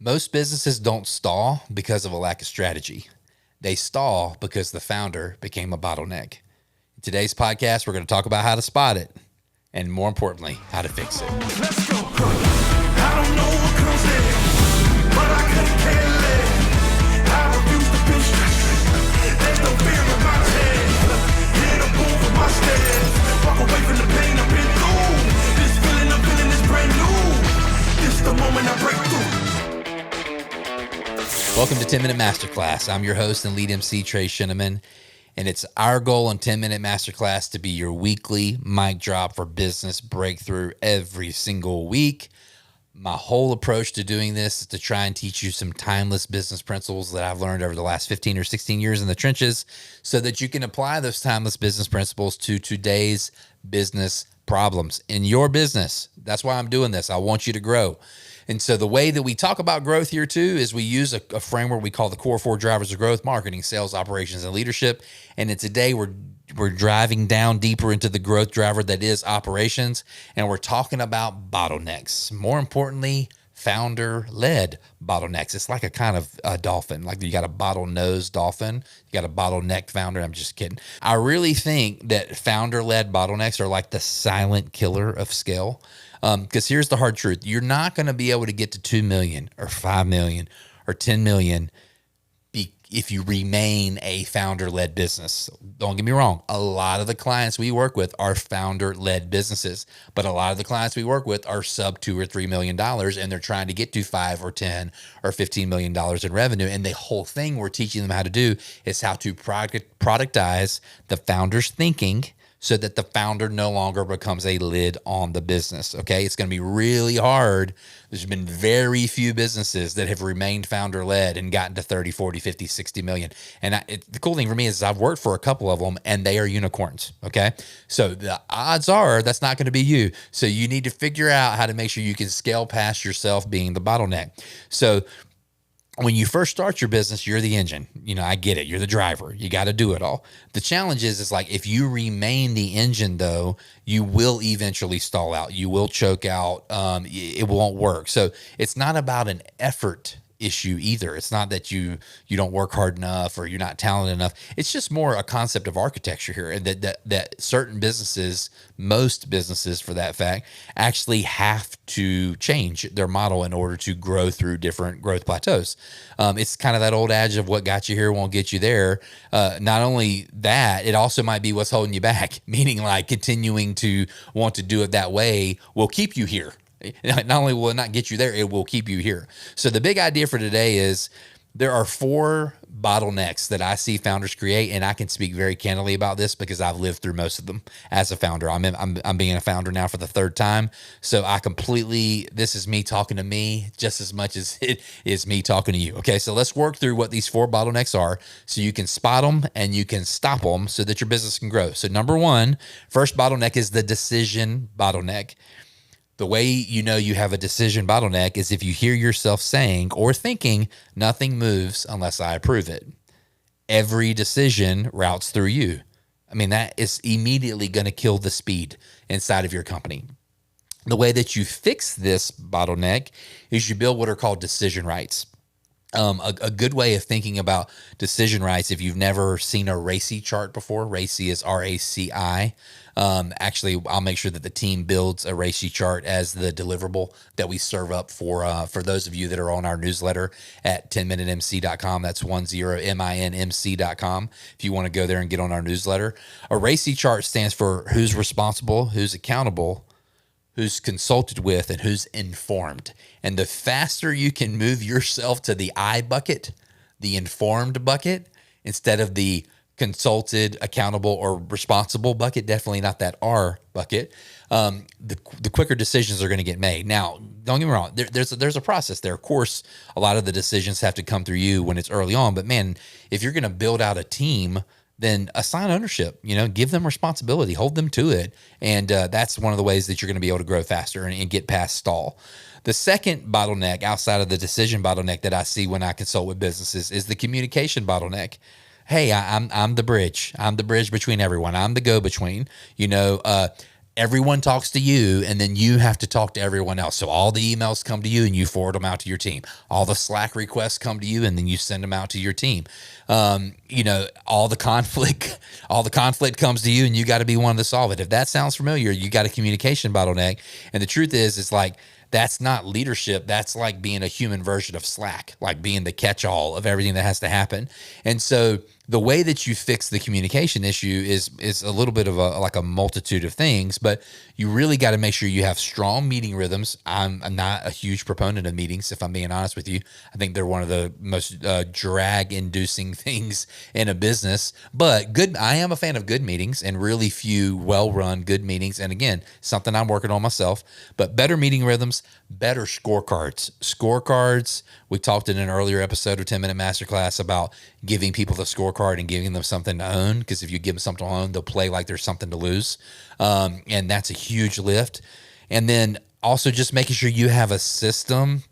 Most businesses don't stall because of a lack of strategy. They stall because the founder became a bottleneck. In today's podcast, we're going to talk about how to spot it and, more importantly, how to fix it. Let's go. I don't know what comes in, but I couldn't care less. I refuse to be stressed. There's no fear in my head. Hit a boom for my steps. Walk away from the pain I've been through. This feeling I'm feeling is brand new. This the moment I break through. Welcome to 10-Minute Masterclass. I'm your host and lead MC, Trey Sheneman, and it's our goal on 10-Minute Masterclass to be your weekly mic drop for business breakthrough every single week. My whole approach to doing this is to try and teach you some timeless business principles that I've learned over the last 15 or 16 years in the trenches so that you can apply those timeless business principles to today's business problems in your business. That's why I'm doing this. I want you to grow. And so the way that we talk about growth here too is we use a framework we call the core 4 drivers of growth: marketing, sales, operations, and leadership. And in today we're driving down deeper into the growth driver that is operations. And we're talking about bottlenecks. More importantly, founder-led bottlenecks. It's like a kind of a dolphin. Like you got a bottlenose dolphin, you got a bottleneck founder. I'm just kidding. I really think that founder-led bottlenecks are like the silent killer of scale. Because here's the hard truth. You're not going to be able to get to 2 million or 5 million or 10 million if you remain a founder-led business. Don't get me wrong. A lot of the clients we work with are founder-led businesses, but a lot of the clients we work with are sub $2 or $3 million, and they're trying to get to 5 or 10 or $15 million in revenue. And the whole thing we're teaching them how to do is how to productize the founder's thinking so that the founder no longer becomes a lid on the business, okay? It's going to be really hard. There's been very few businesses that have remained founder-led and gotten to 30, 40, 50, 60 million. And the cool thing for me is I've worked for a couple of them, and they are unicorns, okay? So the odds are that's not going to be you. So you need to figure out how to make sure you can scale past yourself being the bottleneck. So when you first start your business, you're the engine. You know, I get it. You're the driver. You got to do it all. The challenge is like if you remain the engine, though, you will eventually stall out. You will choke out. It won't work. So it's not about an effort issue either. It's not that you don't work hard enough or you're not talented enough. It's just more a concept of architecture here, and that certain businesses, most businesses for that fact, actually have to change their model in order to grow through different growth plateaus. It's kind of that old adage of what got you here won't get you there. Not only that, it also might be what's holding you back, meaning like continuing to want to do it that way will keep you here. Not only will it not get you there, it will keep you here. So the big idea for today is there are 4 bottlenecks that I see founders create, and I can speak very candidly about this because I've lived through most of them as a founder. I'm being a founder now for the 3rd time, so this is me talking to me just as much as it is me talking to you. Okay, so let's work through what these 4 bottlenecks are so you can spot them and you can stop them so that your business can grow. So number 1, first bottleneck is the decision bottleneck. The way you know you have a decision bottleneck is if you hear yourself saying or thinking, nothing moves unless I approve it. Every decision routes through you. I mean, that is immediately going to kill the speed inside of your company. The way that you fix this bottleneck is you build what are called decision rights. A good way of thinking about decision rights, if you've never seen a RACI chart before, RACI is RACI. Actually, I'll make sure that the team builds a RACI chart as the deliverable that we serve up for those of you that are on our newsletter at 10minutemc.com. That's 10minmc.com. If you want to go there and get on our newsletter, a RACI chart stands for who's responsible, who's accountable, who's consulted with, and who's informed. And the faster you can move yourself to the I bucket, the informed bucket, instead of the consulted, accountable, or responsible bucket, definitely not that R bucket, the quicker decisions are going to get made. Now, don't get me wrong, there's a process there. Of course, a lot of the decisions have to come through you when it's early on, but man, if you're going to build out a team, then assign ownership, give them responsibility, hold them to it. And that's one of the ways that you're going to be able to grow faster and get past stall. The second bottleneck outside of the decision bottleneck that I see when I consult with businesses is the communication bottleneck. Hey, I'm the bridge. I'm the bridge between everyone. I'm the go-between. everyone talks to you, and then you have to talk to everyone else. So all the emails come to you and you forward them out to your team. All the Slack requests come to you and then you send them out to your team. All the conflict comes to you and you got to be one to solve it. If that sounds familiar, you got a communication bottleneck. And the truth is, it's like, that's not leadership. That's like being a human version of Slack, like being the catch-all of everything that has to happen. And so the way that you fix the communication issue is a little bit of a multitude of things, but you really got to make sure you have strong meeting rhythms. I'm not a huge proponent of meetings, if I'm being honest with you. I think they're one of the most drag-inducing things in a business. But I am a fan of good meetings and really few well-run good meetings. And again, something I'm working on myself. But better meeting rhythms, better scorecards. Scorecards, we talked in an earlier episode of 10-Minute Masterclass about giving people the scorecard and giving them something to own, because if you give them something to own, they'll play like there's something to lose. And that's a huge lift. And then also just making sure you have a system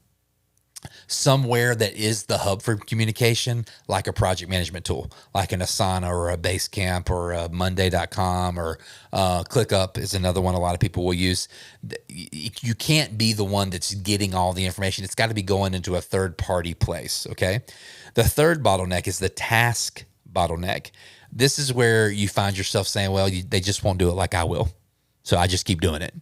somewhere that is the hub for communication, like a project management tool, like an Asana or a Basecamp or a Monday.com or ClickUp is another one a lot of people will use. You can't be the one that's getting all the information. It's got to be going into a third-party place, okay? The third bottleneck is the task bottleneck. This is where you find yourself saying, well, they just won't do it like I will, so I just keep doing it.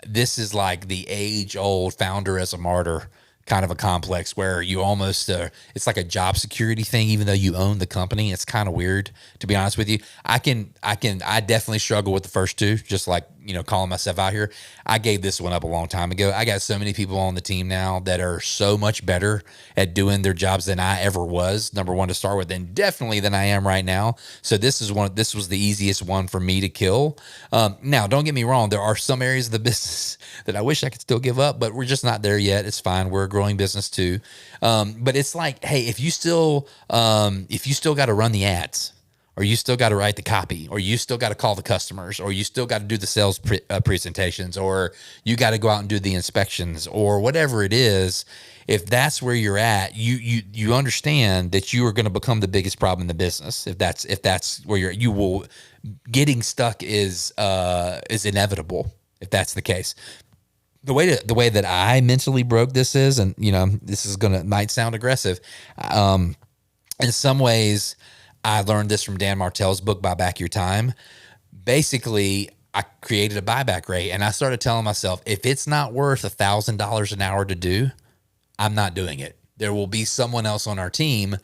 This is like the age-old founder as a martyr kind of a complex where you almost, it's like a job security thing, even though you own the company. It's kind of weird, to be honest with you. I definitely struggle with the first two, just like, calling myself out here. I gave this one up a long time ago. I got so many people on the team now that are so much better at doing their jobs than I ever was, number one, to start with, and definitely than I am right now. So this was the easiest one for me to kill. Now, don't get me wrong. There are some areas of the business that I wish I could still give up, but we're just not there yet. It's fine. We're a growing business too. But it's like, hey, if you still got to run the ads, or you still got to write the copy, or you still got to call the customers, or you still got to do the sales presentations, or you got to go out and do the inspections, or whatever it is, if that's where you're at, you understand that you are going to become the biggest problem in the business. If that's where getting stuck is inevitable if that's the case. The way that I mentally broke this is, and this might sound aggressive, in some ways, I learned this from Dan Martell's book, Buy Back Your Time. Basically, I created a buyback rate, and I started telling myself, if it's not worth $1,000 an hour to do, I'm not doing it. There will be someone else on our team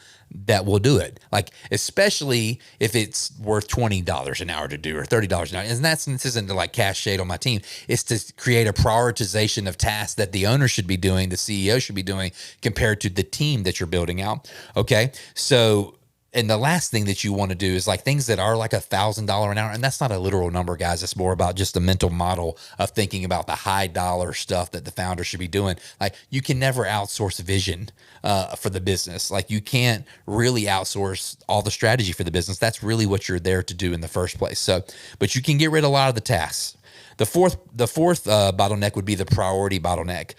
that will do it. Like, especially if it's worth $20 an hour to do, or $30 an hour. And this isn't to like cast shade on my team. It's to create a prioritization of tasks that the owner should be doing, the CEO should be doing, compared to the team that you're building out. Okay. So, and the last thing that you want to do is like things that are like $1,000 an hour. And that's not a literal number, guys. It's more about just a mental model of thinking about the high dollar stuff that the founder should be doing. Like, you can never outsource vision for the business. Like, you can't really outsource all the strategy for the business. That's really what you're there to do in the first place. So, but you can get rid of a lot of the tasks. The fourth bottleneck would be the priority bottleneck.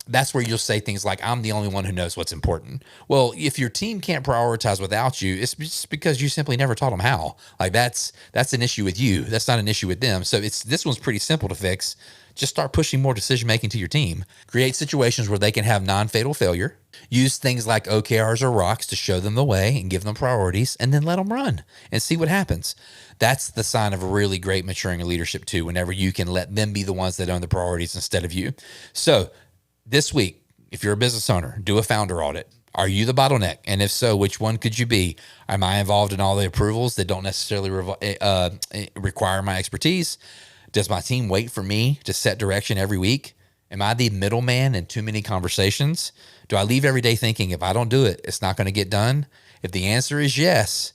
That's where you'll say things like, I'm the only one who knows what's important. Well, if your team can't prioritize without you, it's just because you simply never taught them how. Like, that's an issue with you. That's not an issue with them. So this one's pretty simple to fix. Just start pushing more decision-making to your team. Create situations where they can have non-fatal failure. Use things like OKRs or rocks to show them the way and give them priorities, and then let them run and see what happens. That's the sign of a really great maturing leadership too, whenever you can let them be the ones that own the priorities instead of you. So this week, if you're a business owner, do a founder audit. Are you the bottleneck? And if so, which one could you be? Am I involved in all the approvals that don't necessarily require my expertise? Does my team wait for me to set direction every week? Am I the middleman in too many conversations? Do I leave every day thinking, if I don't do it, it's not going to get done? If the answer is yes,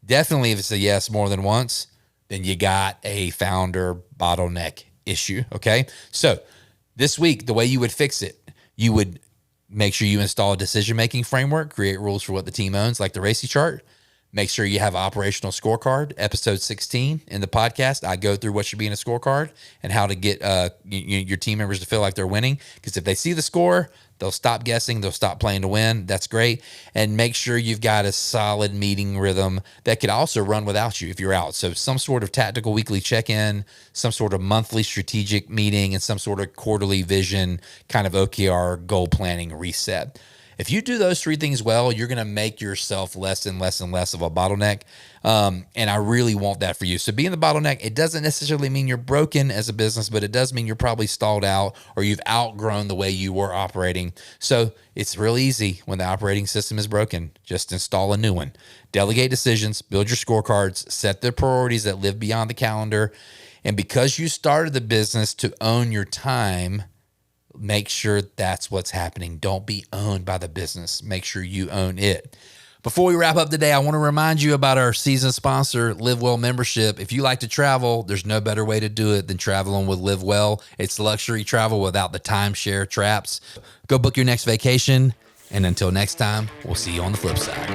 definitely if it's a yes more than once, then you got a founder bottleneck issue, okay? So this week, the way you would fix it, you would make sure you install a decision-making framework, create rules for what the team owns, like the RACI chart. Make sure you have an operational scorecard. Episode 16 in the podcast, I go through what should be in a scorecard and how to get your team members to feel like they're winning. Because if they see the score, They'll stop guessing. They'll stop playing to win. That's great. And make sure you've got a solid meeting rhythm that could also run without you if you're out. So some sort of tactical weekly check-in, some sort of monthly strategic meeting, and some sort of quarterly vision kind of OKR goal planning reset. If you do those three things well, you're going to make yourself less and less and less of a bottleneck. And I really want that for you. So being the bottleneck, it doesn't necessarily mean you're broken as a business, but it does mean you're probably stalled out or you've outgrown the way you were operating. So it's really easy when the operating system is broken. Just install a new one. Delegate decisions, build your scorecards, set the priorities that live beyond the calendar. And because you started the business to own your time, make sure that's what's happening. Don't be owned by the business. Make sure you own it. Before we wrap up today, I want to remind you about our season sponsor, Live Well membership. If you like to travel, there's no better way to do it than traveling with Live Well. It's luxury travel without the timeshare traps. Go book your next vacation. And until next time, we'll see you on the flip side.